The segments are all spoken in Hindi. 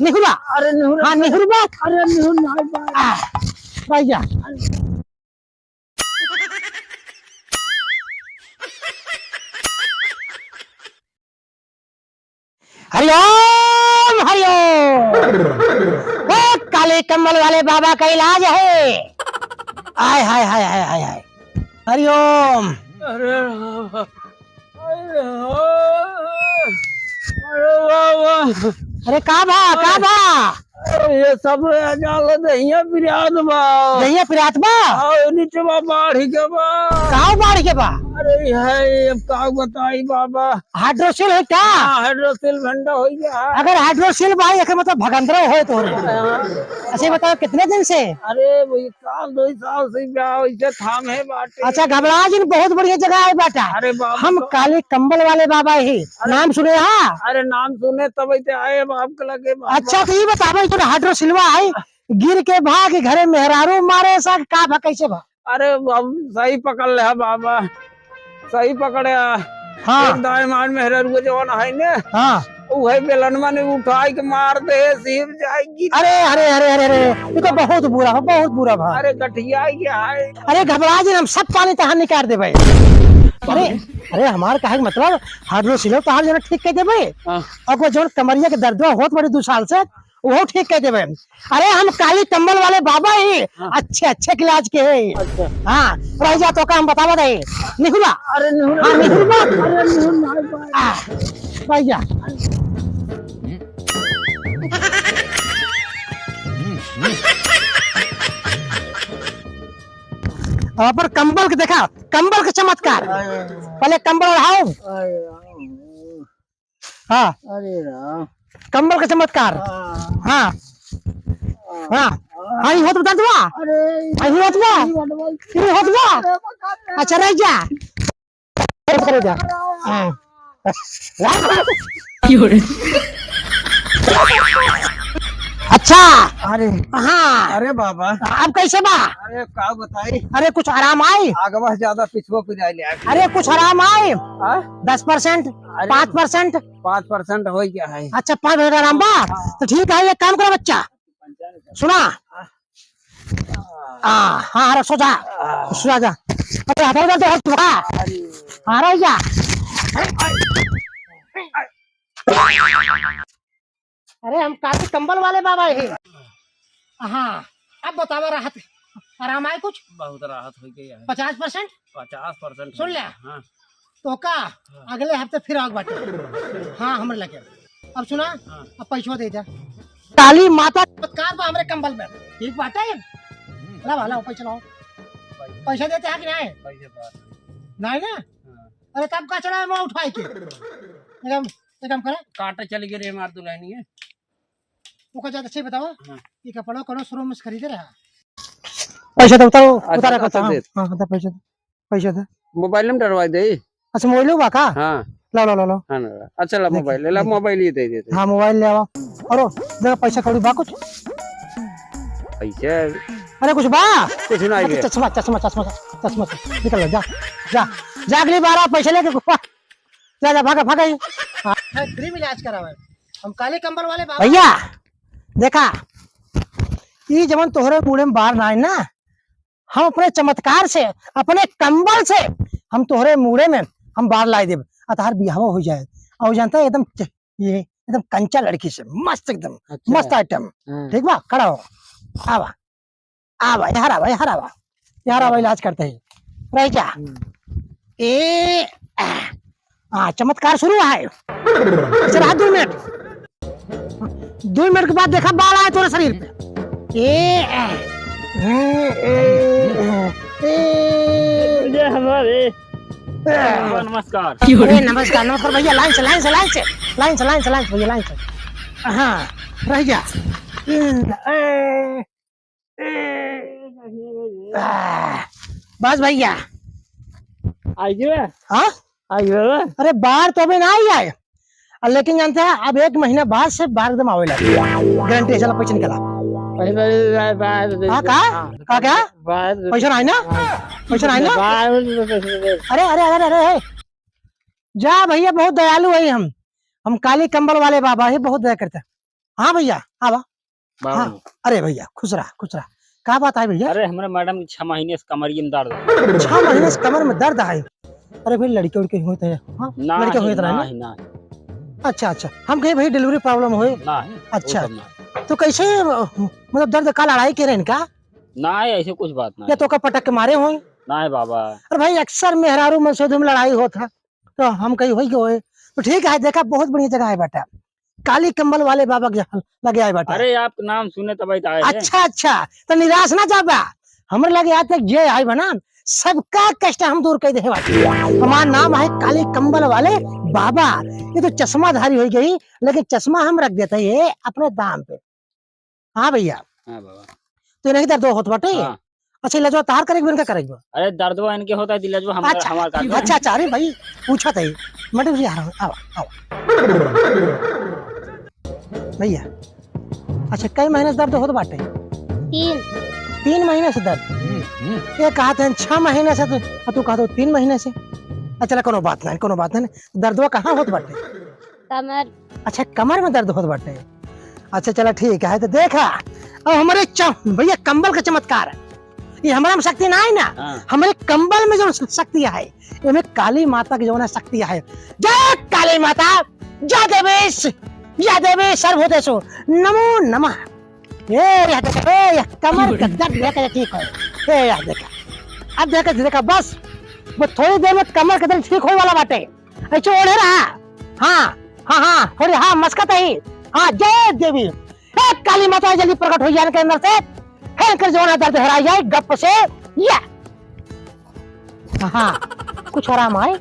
निहुरा। अरे निहुरा। हाँ निहुरा। अरे निहुरा भैया हरिओम हरिओम। वो काले कम्बल वाले बाबा का इलाज है। आय हाय हाय हाय हाय हाय। हरिओम। अरे वाह। अरे का भा ये सब जाल दहिया बिराद बा। दहिया पिरात बा। नीचे बा बाढ़ के बा। काव बाढ़ के बा। अरे है अब का बताई बाबा। हाइड्रोसिल है क्या? हाइड्रोसिल भंडा हो गया। अगर हाइड्रोसिल भाई एक मतलब भगंदरा हो तो अच्छा बताओ कितने दिन से? अरे वही साल 2 साल से वैसे थाम है बाटे। अच्छा घबरा जी बहुत बढ़िया जगह है बेटा। अरे बाबा हम काले कंबल वाले बाबा ही नाम सुने हाँ? अरे नाम सुने तब आए बाप के लगे बाबा। अच्छा तो ये बताओ तो हाइड्रोसिलवा है गिर के भाग घरे मेहरारू मारे सब का भा कैसे भा? अरे सही पकड़ ले बाबा, सही पकड़े। हाँ एक दाईमान मेहर जवान है ने। हाँ वही बेलनवा ने उठाई के मार दे सिर जाएगी। अरे अरे अरे अरे अरे ये तो बहुत बुरा है, बहुत बुरा भा। अरे गठिया क्या है। अरे घबरा जी हम सब पानी तहां निकाल दे भाई। अरे अरे हमारे कहे के मतलब हाइड्रोसिल तहां जना ठीक कर देबे। और जो कमरिया के दर्द होत बड़े 2 साल से वो ठीक कर देबे। अरे हम काली कंबल वाले बाबा ही अच्छे अच्छे इलाज के है। अच्छा हाँ रह जा तो का हम बतावा दे निहुरा। अरे निहुरा। हाँ निहुरा। अरे निहुरा भैया पर कंबल के देखा कंबल के चमत्कार। पहले कंबल ओढ़ाओ। हाँ अरे राम कंबल का चमत्कार। हाँ हाँ हाँ ये होत बता दुआ। अरे ये होत बा ये होत बा। अच्छा रह जा रह जा। हाँ अच्छा अरे हाँ अरे बाबा अब कैसे बा? अरे का बताई। अरे कुछ आराम आई? आगवा ज्यादा पिछुआ पे जाए ले। अरे कुछ आराम आई? 10% 5%? 5% हो गया है। अच्छा 5% आराम बा तो ठीक है। एक काम करो बच्चा सुना। हाँ रख सो जा सो जा। अरे हटा दे तो हाँ रह जा। अरे हम काफी कंबल वाले बाबा है। हाँ अब बतावा राहत आराम आए कुछ? बहुत राहत हो गई है। 50%? 50% सुन ले। हाँ तो का अगले हफ्ते फिर आग बाटे। हाँ हमरे लगे अब सुना। अब पैसा दे जा काली माता चमत्कार बा हमरे कंबल में ठीक बाटे। लाओ लाओ पैसा लाओ। पैसा देते हैं कि नहीं? नहीं ना। अरे तब का चला मैं उठाई के एकदम करे कांटा चल गए रे मार दुलानी है। वो का ज्यादा सही बताओ। ये कपड़ा कोनो शोरूम में खरीदे रहा। पैसा तो बताओ उतारा करता हूं। हां बता पैसा दे मोबाइल में डरवा दे। अच्छा मोबाइल बा का? हां ला ला ला ला। हां अच्छा ला मोबाइल ले ला। मोबाइल ही दे देते। हां मोबाइल ले आओ और जरा पैसा कौड़ी बा कुछ? पैसा अरे कुछ बा? कुछ नहीं है। चश्मा चश्मा चश्मा चश्मा निकल जा जा जा अगली बार पैसा लेके जा जा भागा भागा। हां फ्री में इलाज करावे हम काले कंबल वाले बाबा। भैया देखा ये जवन तोहरे मुड़े में बाहर ना है ना। हम अपने चमत्कार से अपने कंबल से हम तोहरे मुड़े में हम बाहर ला देब। अतहार बिहाव हो जाए और जानता है एकदम ये एकदम कंचा लड़की से मस्त एकदम मस्त आइटम ठीक बा। खड़ा हो आवा आवा यार आवा यार आवा यार आवा इलाज करते हैं रह जा। ए हाँ चमत्कार शुरू है। चला 2 मिनट 2 मिनट के बाद देखा बाल आए थोड़े शरीर पे। हमारे नमस्कार। अरे नमस्कार नमस्कार भैया लाइन से लाइन से लाइन से लाइन से लाइन से लाइन से भैया लाइन से। हाँ रह जा। बस भैया आइए। हाँ आइए। अरे बाहर तो अभी ना ही आए लेकिन जानते हैं अब 1 महीना बाद से बाहर एकदम आवे लगे गारंटी चला पैसा निकला। हाँ का क्या पैसा नहीं ना पैसा नहीं ना। अरे अरे अरे अरे जा भैया बहुत दयालु है हम काली कंबल वाले बाबा ही बहुत दया करते हैं। हाँ भैया आवा। बाबा हाँ अरे भैया खुश रहा क्या बात है भैया? अरे हमारे मैडम की 6 महीने से कमरिया में दर्द है। 6 महीने से कमर में दर्द है? अरे भाई लड़के उड़के होते हैं? हाँ लड़के हुए तो ना ना। अच्छा हम कहे भाई डिलीवरी प्रॉब्लम हुए। ना अच्छा तो कैसे मतलब दर्द का लड़ाई के रहे का? ना है ऐसे कुछ बात ना या तो का पटक के मारे हो? ना है बाबा। अरे भाई अक्सर मेहरारू मसूद में लड़ाई होता तो हम कहीं हो गए तो ठीक है। देखा बहुत बढ़िया जगह है बेटा, काली कंबल वाले बाबा के लगे आए बेटा। अरे आपका नाम सुने तब आए। अच्छा तो निराश ना जाबा, हमारे लगे आज तक जे आए बना सबका कष्ट हम दूर कर दे। हमारा नाम है काली कंबल वाले बाबा। ये तो चश्मा धारी हो गई लेकिन चश्मा हम रख देते ये अपने दाम पे। हाँ भैया। हाँ बाबा। तो नहीं दर्द होत बाटे? हाँ। अच्छा इलाज तार करेगा इनका करेगा? अरे दर्दवा इनके होता है दिलजवा हमारा अच्छा अरे भाई पूछा था मैडम जी आ रहा हूँ आओ भैया। अच्छा कई महीने से दर्द होत बाटे? 3 महीने से दर्द? ये कहा था 6 महीने से तो तू कहा 3 महीने से। अच्छा कोनो बात नहीं दर्दवा कहाँ होत बाटे? कमर। अच्छा कमर में दर्द होत बाटे। अच्छा चला ठीक है। तो देखा अब हमारे भैया कंबल का चमत्कार है ये हमारा में शक्ति ना है ना। हमारे कंबल में जो शक्ति है इसमें काली माता की जो ना शक्ति है। जय काली माता जय देवी सर्वभूतेषु नमो नमः। ये कमर का दर्द देखा ठीक है। ये देखा अब देखा बस वो थोड़ी देर में कमर का दर्द ठीक होने वाला बाटे। ऐसे ओढ़े रहा। हाँ थोड़ी हाँ मस्कत ही। हाँ जय देवी काली माता जल्दी प्रकट हो जाने के अंदर से कर जो ना दर्द हरा जाए गप से। या हाँ कुछ आराम है?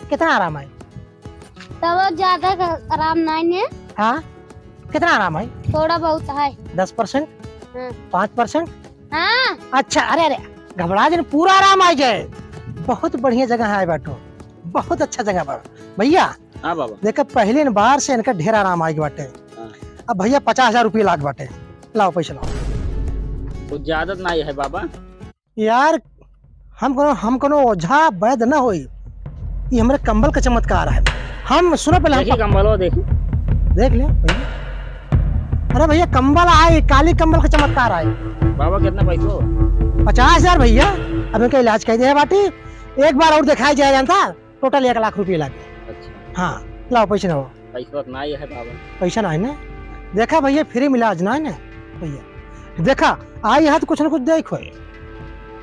कितना आराम है? तब ज्यादा आराम नहीं है। हाँ कितना आराम है? थोड़ा बहुत है। 10%? 5%? हाँ। अच्छा अरे घबरा जाए पूरा आराम आ जाए। बहुत बढ़िया जगह है बेटो, बहुत अच्छा जगह बा भैया। हाँ बाबा। देखा पहले बार से इनका ढेर आराम आएगी बाटे। अब भैया 50,000 रुपये लाख बाटे। लाओ पैसे लाओ। कुछ ज्यादा नहीं है बाबा यार। हम कोनो ओझा वैद ना होई, ये हमारे कंबल का चमत्कार है। हम सुनो पहले देखिए कंबल देख ले भैया। अरे भैया कंबल आए काली कंबल का चमत्कार आए। बाबा कितना पैसा? 50,000 भैया। अब इनका इलाज कर दिया बाटी, एक बार और दिखाई जाए जानता टोटल 1 लाख रुपये लगे। अच्छा हाँ लाओ पैसे ना। पैसा नहीं है बाबा। पैसा ना है ना? देखा भैया फ्री में इलाज ना है ना भैया। देखा आई है तो कुछ ना कुछ देखो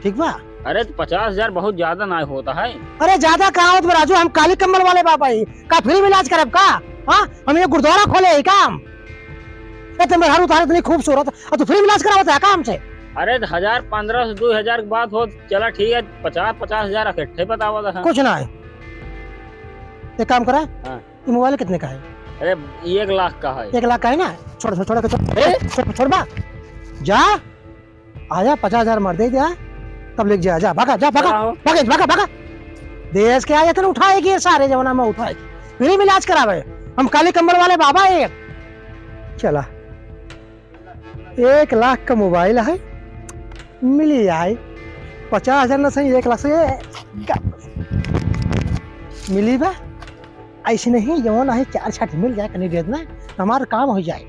ठीक बा। अरे तो 50,000 बहुत ज्यादा ना होता है। अरे ज्यादा कहाँ होता राजू, हम काली कंबल वाले बाबा ही का फ्री में इलाज करब का? हाँ हम ये गुरुद्वारा खोले है काम। मेहरारू उतारे इतनी खूबसूरत और तू फ्री में इलाज करावता है काम से। अरे 1,000 1500 से 2,000 की बात हो चला ठीक है। 50,000 इकट्ठे बतावा था। कुछ ना है एक काम करा। हाँ। ये मोबाइल कितने का है? अरे 1 लाख का है। 1 लाख का है ना? छोड़ बा जा आजा 50,000 मर दे दिया तब लेके जा भागा देश के आए थे ना उठाएगी सारे जमाना में उठाएगी फ्री में इलाज करावे। हम काली कंबल वाले बाबा है। चला 1 लाख का मोबाइल है मिली जाए 50,000 न सही 1 लाख से मिली बा। ऐसे नहीं जवान है 4 छाट मिल जाए कहीं दे देना हमारा काम हो जाए।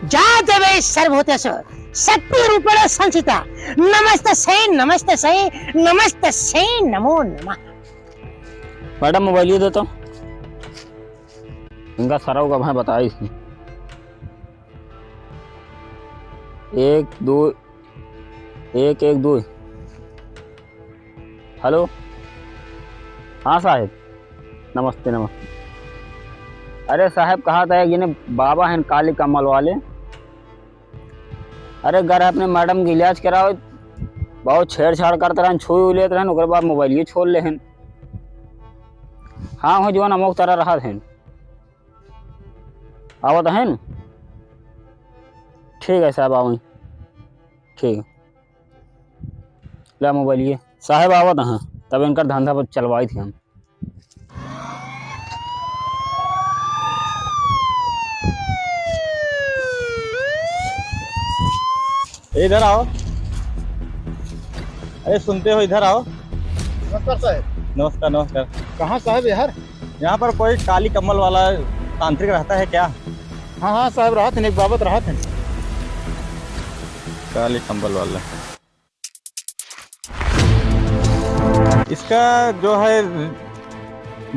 जा देवे सर्वभूतेषु शक्ति रूपेण संस्थिता नमस्ते से नमो नमः। मैडम मोबाइल दे तो इनका सारा होगा भाई बताइए इसमें 1 2 1 1 2। हेलो हाँ साहब नमस्ते। अरे साहब कहा था कि बाबा हैं काली कमल वाले। अरे घर अपने मैडम की इलाज कराओ बहुत छेड़छाड़ करते रहन छुई लेते रहन ओकर बाद मोबाइल ये छोड़ ले हैं। हाँ हो जो अमुक तरह रहा है आवत है न। ठीक है साहब आओ ठीक है ला मोबाइल ये साहब आवत हाँ तब इनका धंधा पर चलवाई थी हम। इधर आओ। अरे सुनते हो इधर आओ। नमस्कार साहब। नमस्कार। कहाँ साहब यार? यहाँ पर कोई काली कमल वाला तांत्रिक रहता है क्या? हाँ हाँ साहब राहत है, एक बाबत राहत है। काले कंबल वाला इसका जो है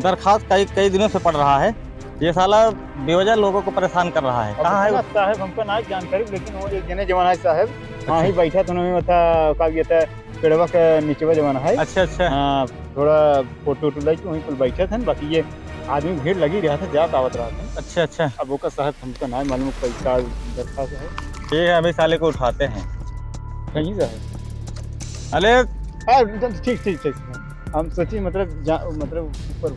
दरखास्त कई दिनों से पड़ रहा है। ये साला बेवजह लोगों को परेशान कर रहा है। कहाँ है साहब हमको ना जानकारी, लेकिन वो एक जने जमाना है साहब, हाँ ही बैठा तो उन्होंने बता का गया था पेड़वा का नीचे जमाना है। अच्छा अच्छा। हाँ थोड़ा फोटो वोटो लाइक वहीं पर बैठा था, बाकी ये आदमी भीड़ लगी रहा था, जात आवत रहा था। अच्छा अच्छा। अब वो का साहब हमको ना मालूम पैसा दरखास्त है। ठीक है, अभी साले को उठाते हैं। कहीं साहब अरे हाँ ठीक ठीक ठीक, हम सोची मतलब ऊपर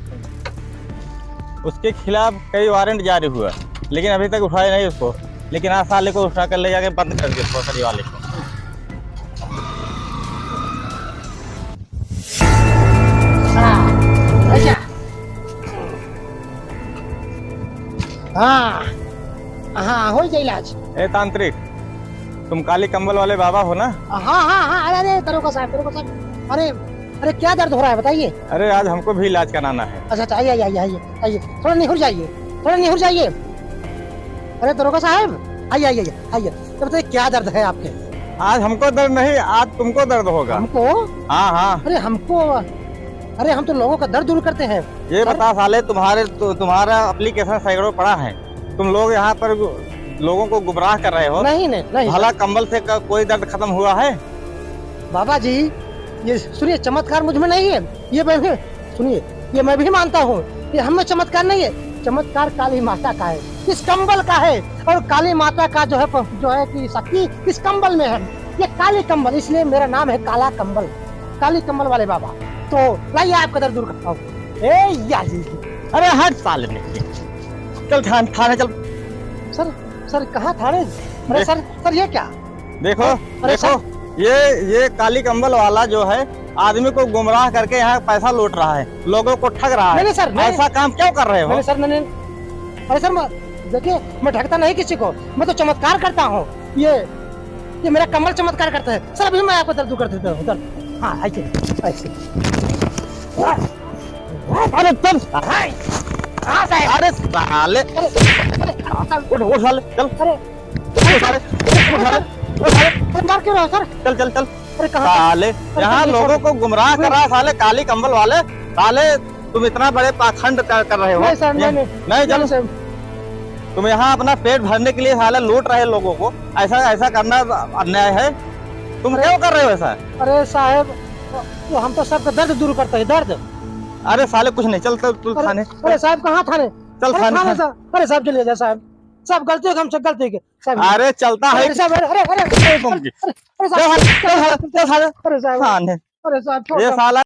उसके खिलाफ कई वारंट जारी हुआ, लेकिन अभी तक उठाए नहीं उसको। लेकिन आज साले को उठा कर ले जाके बंद कर दिया ग्रोसरी वाले को। अच्छा हाँ हाँ हो जाए इलाज। ए तांत्रिक, तुम काली कंबल वाले बाबा हो ना? हाँ हाँ हाँ, अरे अरे दरोगा साहब, अरे अरे क्या दर्द हो रहा है बताइए। अरे आज हमको भी इलाज कराना है। अच्छा अच्छा, आइए आइए आइए आइए, थोड़ा निहुर जाइए, थोड़ा निहुर जाइए। अरे दरोगा साहब आइए आइए आइए, तो बताइए क्या दर्द है आपके? आज हमको दर्द नहीं, आज तुमको दर्द होगा। हमको? हाँ हाँ। अरे हमको, अरे हम तो लोगों का दर्द दूर करते हैं। ये बता साले, तुम्हारा एप्लीकेशन सैकड़ों पड़ा है, तुम लोग यहाँ पर लोगों को गुमराह कर रहे हो। नहीं नहीं नहीं, भला कंबल से कोई दर्द खत्म हुआ है? बाबा जी ये सुनिए, चमत्कार मुझ में नहीं है। ये मैं भी सुनिए, ये मैं भी मानता हूँ, ये हम में चमत्कार नहीं है। चमत्कार काली माता का है, इस कंबल का है। और काली माता का जो है कि शक्ति इस कंबल में है। ये काली कंबल, इसलिए मेरा नाम है काला कंबल, काली कंबल वाले बाबा। तो लाइए आपका दर्द दूर करता हूँ। ए या जी, अरे हट साले में, चल थाने चल। सर कहाँ थाने? अरे सर ये क्या? देखो अरे देखो, ये काली कंबल वाला जो है आदमी को गुमराह करके यहाँ पैसा लूट रहा है, लोगों को ठग रहा है। नहीं सर, ऐसा काम क्यों कर रहे हो? नहीं सर, नहीं। अरे सर देखिए, मैं ठगता नहीं किसी को, मैं तो चमत्कार करता हूँ। ये मेरा कमल चमत्कार करता है सर। अभी मैं आपको दर्द कर देता हूँ। दर्द, हाँ ऐसे ऐसे। अरे चल, अरे साले, उठ साले, चल मार क्यों रहे हो सर? चल चल चल। अरे कहाँ साले, यहाँ लोगों को गुमराह कर रहा है साले काली कंबल वाले। साले तुम इतना बड़े पाखंड कर रहे हो। नहीं सर, नहीं चल, तुम यहाँ अपना पेट भरने के लिए साले लूट रहे लोगों को। ऐसा करना अन्याय है। तुम क्यों कर रहे हो ऐसा? अरे साहब, तो हम तो सबका दर्द दूर करते हैं, दर्द। अरे साले कुछ नहीं, चल तू थाने। अरे साहब कहाँ थाने? चल थाने। अरे साहब चलिए जा साहब, सब गलती है, हमसे गलती है साहब। अरे चलता है। अरे साहब, अरे ये साला साहब, ये साला